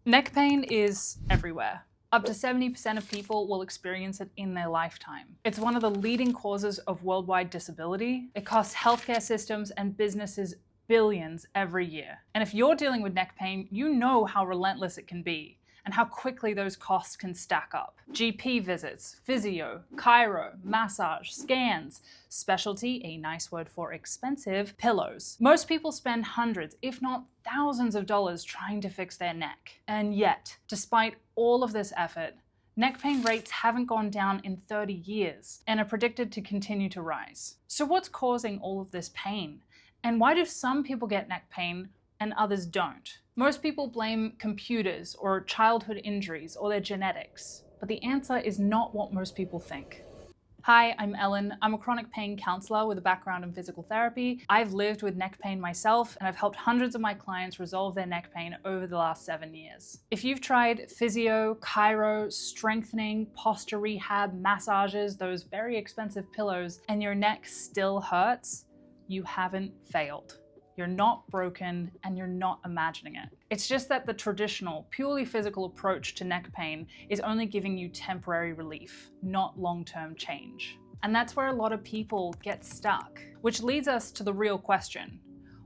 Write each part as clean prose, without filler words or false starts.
Neck pain is everywhere. Up to 70% of people will experience it in their lifetime. It's one of the leading causes of worldwide disability. It costs healthcare systems and businesses billions every year. And if you're dealing with neck pain, you know how relentless it can be and how quickly those costs can stack up. GP visits, physio, chiro, massage, scans, specialty, a nice word for expensive, pillows. Most people spend hundreds, if not thousands of dollars trying to fix their neck. And yet, despite all of this effort, neck pain rates haven't gone down in 30 years and are predicted to continue to rise. So what's causing all of this pain? And why do some people get neck pain and others don't? Most people blame computers or childhood injuries or their genetics, but the answer is not what most people think. Hi, I'm Ellen. I'm a chronic pain counselor with a background in physical therapy. I've lived with neck pain myself, and I've helped hundreds of my clients resolve their neck pain over the last 7 years. If you've tried physio, chiro, strengthening, posture rehab, massages, those very expensive pillows, and your neck still hurts, you haven't failed. You're not broken, and you're not imagining it. It's just that the traditional, purely physical approach to neck pain is only giving you temporary relief, not long-term change. And that's where a lot of people get stuck, which leads us to the real question.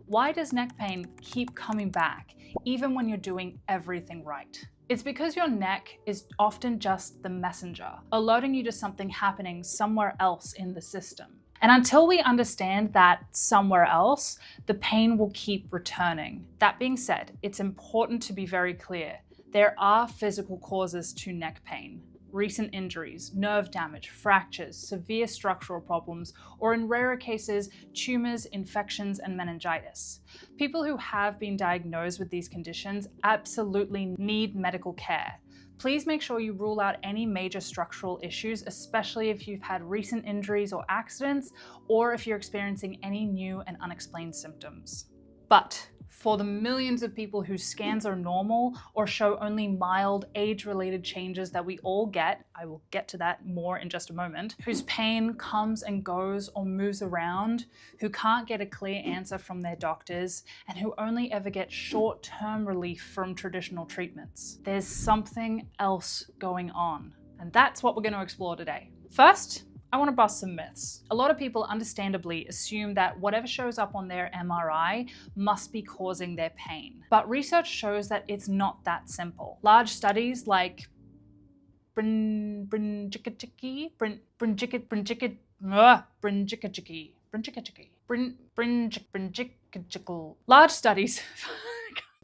Why does neck pain keep coming back, even when you're doing everything right? It's because your neck is often just the messenger, alerting you to something happening somewhere else in the system. And until we understand that somewhere else, the pain will keep returning. That being said, it's important to be very clear. There are physical causes to neck pain. Recent injuries, nerve damage, fractures, severe structural problems, or in rarer cases, tumors, infections, and meningitis. People who have been diagnosed with these conditions absolutely need medical care. Please make sure you rule out any major structural issues, especially if you've had recent injuries or accidents, or if you're experiencing any new and unexplained symptoms. But for the millions of people whose scans are normal or show only mild age-related changes that we all get, I will get to that more in just a moment, whose pain comes and goes or moves around, who can't get a clear answer from their doctors, and who only ever get short-term relief from traditional treatments. There's something else going on, and that's what we're going to explore today. First, I want to bust some myths. A lot of people understandably assume that whatever shows up on their MRI must be causing their pain. But research shows that it's not that simple. Large studies like Brinjikachiki.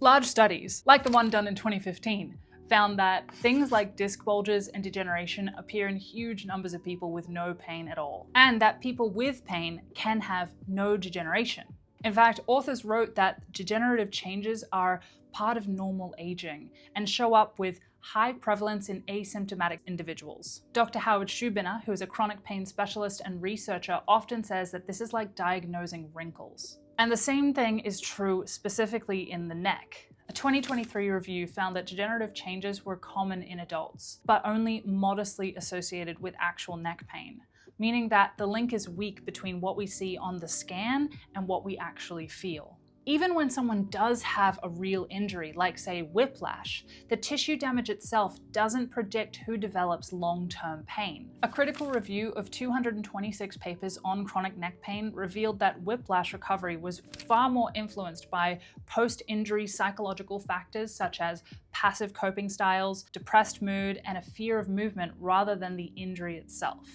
Large studies, like the one done in 2015, found that things like disc bulges and degeneration appear in huge numbers of people with no pain at all, and that people with pain can have no degeneration. In fact, authors wrote that degenerative changes are part of normal aging and show up with high prevalence in asymptomatic individuals. Dr. Howard Schubiner, who is a chronic pain specialist and researcher, often says that this is like diagnosing wrinkles. And the same thing is true specifically in the neck. A 2023 review found that degenerative changes were common in adults, but only modestly associated with actual neck pain, meaning that the link is weak between what we see on the scan and what we actually feel. Even when someone does have a real injury, like say whiplash, the tissue damage itself doesn't predict who develops long-term pain. A critical review of 226 papers on chronic neck pain revealed that whiplash recovery was far more influenced by post-injury psychological factors such as passive coping styles, depressed mood, and a fear of movement rather than the injury itself.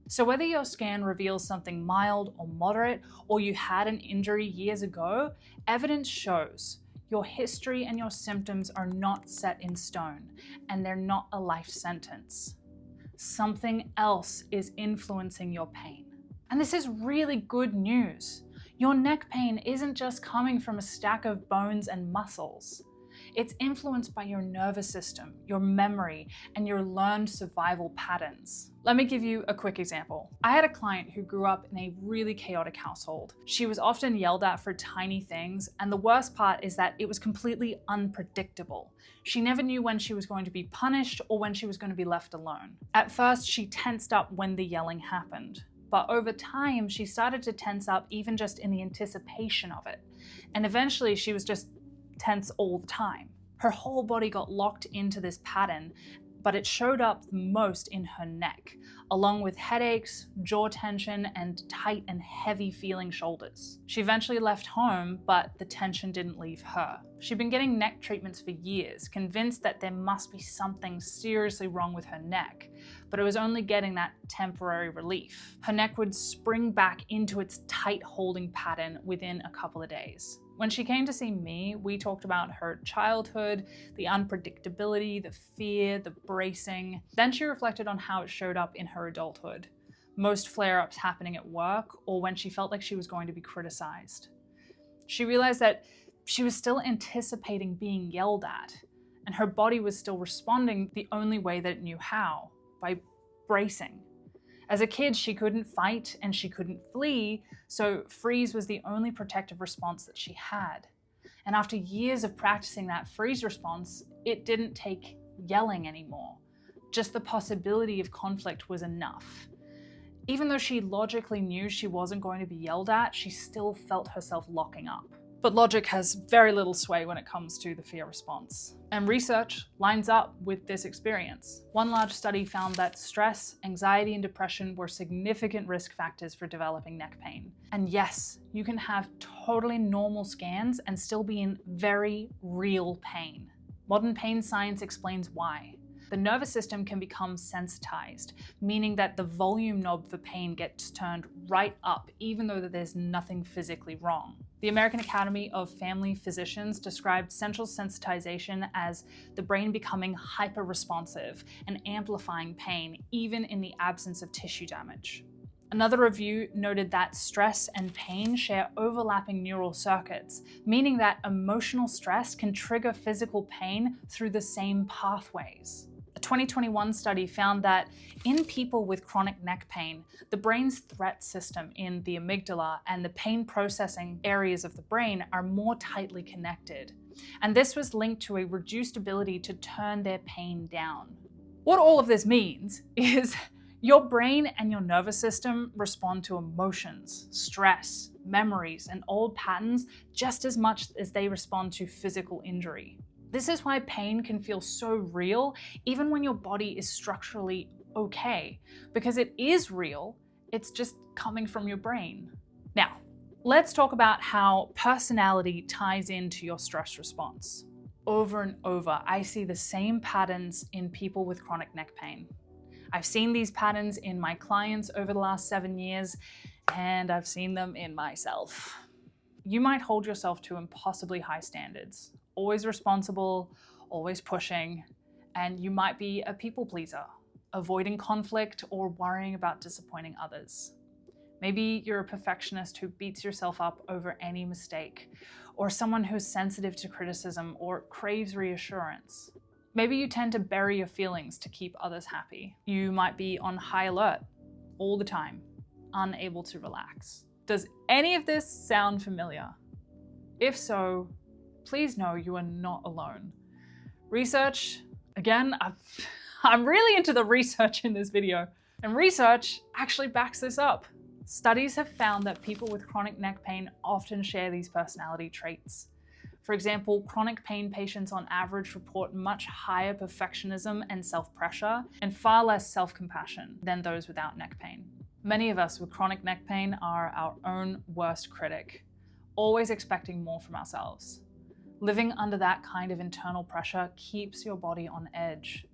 So whether your scan reveals something mild or moderate, or you had an injury years ago, evidence shows your history and your symptoms are not set in stone, and they're not a life sentence. Something else is influencing your pain. And this is really good news. Your neck pain isn't just coming from a stack of bones and muscles. It's influenced by your nervous system, your memory, and your learned survival patterns. Let me give you a quick example. I had a client who grew up in a really chaotic household. She was often yelled at for tiny things, and the worst part is that it was completely unpredictable. She never knew when she was going to be punished or when she was going to be left alone. At first, she tensed up when the yelling happened. But over time, she started to tense up even just in the anticipation of it. And eventually, she was just tense all the time. Her whole body got locked into this pattern, but it showed up the most in her neck, along with headaches, jaw tension, and tight and heavy feeling shoulders. She eventually left home, but the tension didn't leave her. She'd been getting neck treatments for years, convinced that there must be something seriously wrong with her neck, but it was only getting that temporary relief. Her neck would spring back into its tight holding pattern within a couple of days. When she came to see me, we talked about her childhood, the unpredictability, the fear, the bracing. Then she reflected on how it showed up in her adulthood. Most flare-ups happening at work or when she felt like she was going to be criticized. She realized that she was still anticipating being yelled at, and her body was still responding the only way that it knew how, by bracing. As a kid, she couldn't fight and she couldn't flee, so freeze was the only protective response that she had. And after years of practicing that freeze response, it didn't take yelling anymore. Just the possibility of conflict was enough. Even though she logically knew she wasn't going to be yelled at, she still felt herself locking up. But logic has very little sway when it comes to the fear response. And research lines up with this experience. One large study found that stress, anxiety, and depression were significant risk factors for developing neck pain. And yes, you can have totally normal scans and still be in very real pain. Modern pain science explains why. The nervous system can become sensitized, meaning that the volume knob for pain gets turned right up, even though there's nothing physically wrong. The American Academy of Family Physicians described central sensitization as the brain becoming hyper-responsive and amplifying pain, even in the absence of tissue damage. Another review noted that stress and pain share overlapping neural circuits, meaning that emotional stress can trigger physical pain through the same pathways. A 2021 study found that in people with chronic neck pain, the brain's threat system in the amygdala and the pain processing areas of the brain are more tightly connected. And this was linked to a reduced ability to turn their pain down. What all of this means is your brain and your nervous system respond to emotions, stress, memories, and old patterns just as much as they respond to physical injury. This is why pain can feel so real even when your body is structurally okay, because it is real, it's just coming from your brain. Now, let's talk about how personality ties into your stress response. Over and over, I see the same patterns in people with chronic neck pain. I've seen these patterns in my clients over the last 7 years, and I've seen them in myself. You might hold yourself to impossibly high standards, always responsible, always pushing, and you might be a people pleaser, avoiding conflict or worrying about disappointing others. Maybe you're a perfectionist who beats yourself up over any mistake, or someone who's sensitive to criticism or craves reassurance. Maybe you tend to bury your feelings to keep others happy. You might be on high alert all the time, unable to relax. Does any of this sound familiar? If so, please know you are not alone. Research, again, I'm really into the research in this video, and research actually backs this up. Studies have found that people with chronic neck pain often share these personality traits. For example, chronic pain patients on average report much higher perfectionism and self-pressure, and far less self-compassion than those without neck pain. Many of us with chronic neck pain are our own worst critic, always expecting more from ourselves. Living under that kind of internal pressure keeps your body on edge.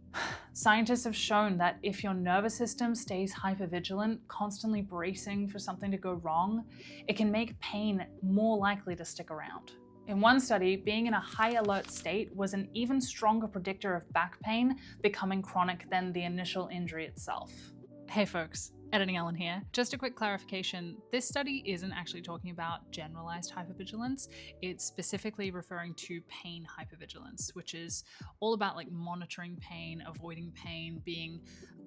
Scientists have shown that if your nervous system stays hypervigilant, constantly bracing for something to go wrong, it can make pain more likely to stick around. In one study, being in a high alert state was an even stronger predictor of back pain becoming chronic than the initial injury itself. Hey folks, Editing Ellen here. Just a quick clarification, this study isn't actually talking about generalized hypervigilance. It's specifically referring to pain hypervigilance, which is all about like monitoring pain, avoiding pain, being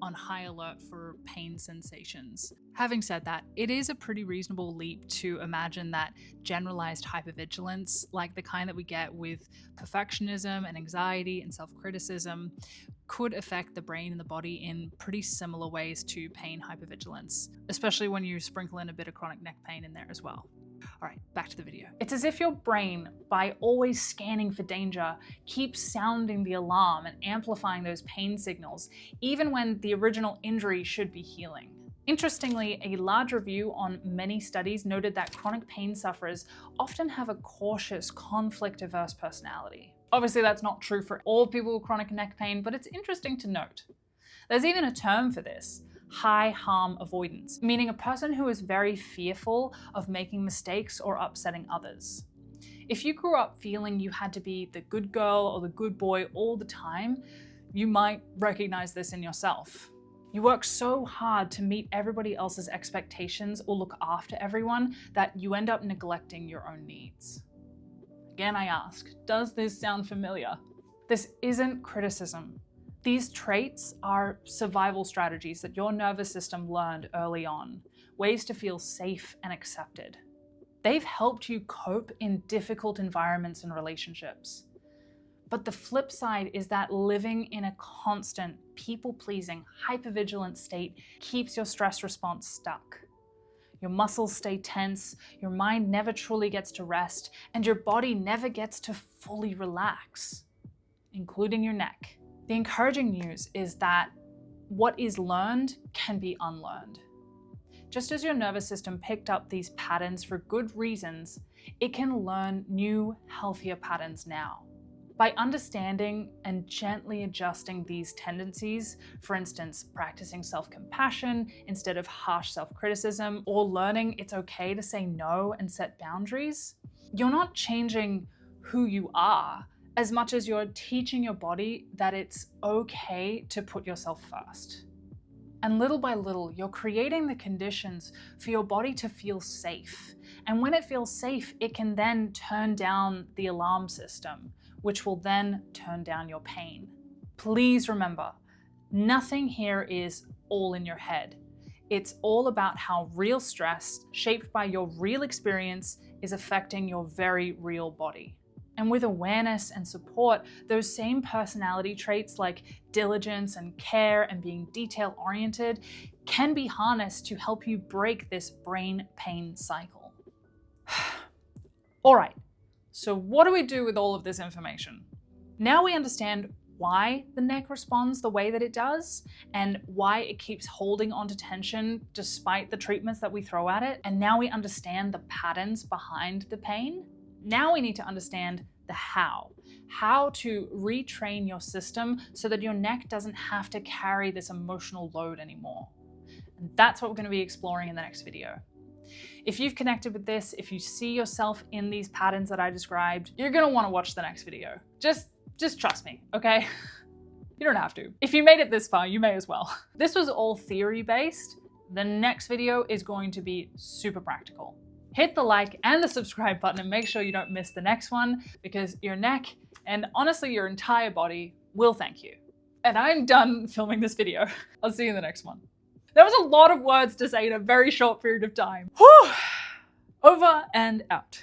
on high alert for pain sensations. Having said that, it is a pretty reasonable leap to imagine that generalized hypervigilance, like the kind that we get with perfectionism and anxiety and self-criticism, could affect the brain and the body in pretty similar ways to pain hypervigilance, especially when you sprinkle in a bit of chronic neck pain in there as well. All right, back to the video. It's as if your brain, by always scanning for danger, keeps sounding the alarm and amplifying those pain signals, even when the original injury should be healing. Interestingly, a large review on many studies noted that chronic pain sufferers often have a cautious, conflict-averse personality. Obviously, that's not true for all people with chronic neck pain, but it's interesting to note. There's even a term for this: high harm avoidance, meaning a person who is very fearful of making mistakes or upsetting others. If you grew up feeling you had to be the good girl or the good boy all the time, you might recognize this in yourself. You work so hard to meet everybody else's expectations or look after everyone that you end up neglecting your own needs. Again, I ask, does this sound familiar? This isn't criticism. These traits are survival strategies that your nervous system learned early on, ways to feel safe and accepted. They've helped you cope in difficult environments and relationships. But the flip side is that living in a constant, people-pleasing, hypervigilant state keeps your stress response stuck. Your muscles stay tense, your mind never truly gets to rest, and your body never gets to fully relax, including your neck. The encouraging news is that what is learned can be unlearned. Just as your nervous system picked up these patterns for good reasons, it can learn new, healthier patterns now. By understanding and gently adjusting these tendencies, for instance, practicing self-compassion instead of harsh self-criticism, or learning it's okay to say no and set boundaries, you're not changing who you are as much as you're teaching your body that it's okay to put yourself first. And little by little, you're creating the conditions for your body to feel safe. And when it feels safe, it can then turn down the alarm system, which will then turn down your pain. Please remember, nothing here is all in your head. It's all about how real stress, shaped by your real experience, is affecting your very real body. And with awareness and support, those same personality traits like diligence and care and being detail-oriented can be harnessed to help you break this brain pain cycle. All right, so what do we do with all of this information? Now we understand why the neck responds the way that it does and why it keeps holding onto tension despite the treatments that we throw at it. And now we understand the patterns behind the pain. Now we need to understand the how to retrain your system so that your neck doesn't have to carry this emotional load anymore. And that's what we're going to be exploring in the next video. If you've connected with this, if you see yourself in these patterns that I described, you're going to want to watch the next video. Just trust me, okay? You don't have to. If you made it this far, you may as well. This was all theory-based. The next video is going to be super practical. Hit the like and the subscribe button and make sure you don't miss the next one, because your neck, and honestly your entire body, will thank you. And I'm done filming this video. I'll see you in the next one. There was a lot of words to say in a very short period of time. Whew. Over and out.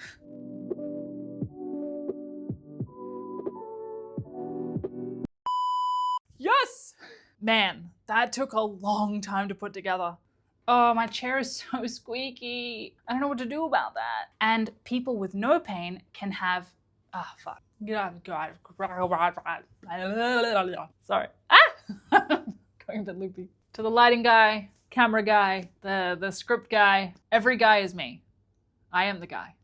Yes! Man, that took a long time to put together. Oh, my chair is so squeaky. I don't know what to do about that. And people with no pain can have, fuck. Sorry. Going a bit loopy. To the lighting guy, camera guy, the script guy, every guy is me. I am the guy.